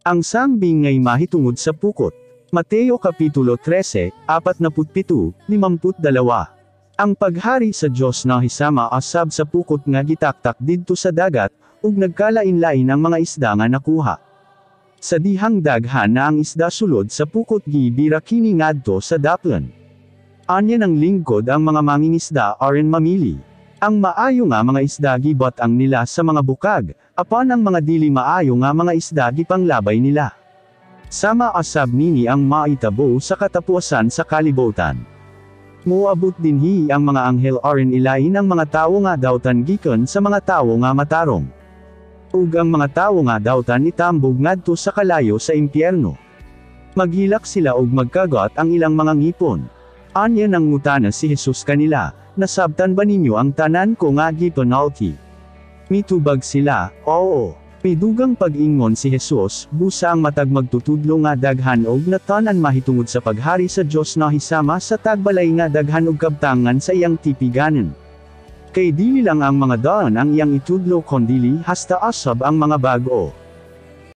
Ang sambing ngay mahitungod sa pukot. Mateo Kapitulo 13, 47, 52. Ang paghari sa Dios na hisama asab sa pukot nga gitaktak didto sa dagat, ug nagkalain-lain ang mga isda nga nakuha. Sa dihang daghan na ang isda sulod sa pukot gibira kini ngadto sa daplon. Anya ng lingkod ang mga mangingisda aron mamili. Ang maayo nga mga isda gibat ang nila sa mga bukag, apan ang mga dili maayo nga mga isda gipanglabay nila. Sama asab nini ang maitabo sa katapusan sa kalibutan. Moabot dinhi ang mga anghel aron ilain ang mga tawo nga dawtan gikan sa mga tawo nga matarong. Ug ang mga tawo nga dawtan itambog ngadto sa kalayo sa impyerno. Maghilak sila ug magkagat ang ilang mga ngipon. Anya nang ngutana si Jesus kanila, nasabtan ba ninyo ang tanan ko nga gipanalti? Mitubag sila, oo. May dugang pag-ingon si Jesus, busa ang matag magtutudlo nga daghan og natanan mahitungod sa paghari sa Dios na hisama sa tagbalay nga daghan og kabtangan sa iyang tipiganan. Kay dili lang ang mga daan ang iyang itudlo kondili hasta asab ang mga bag-o.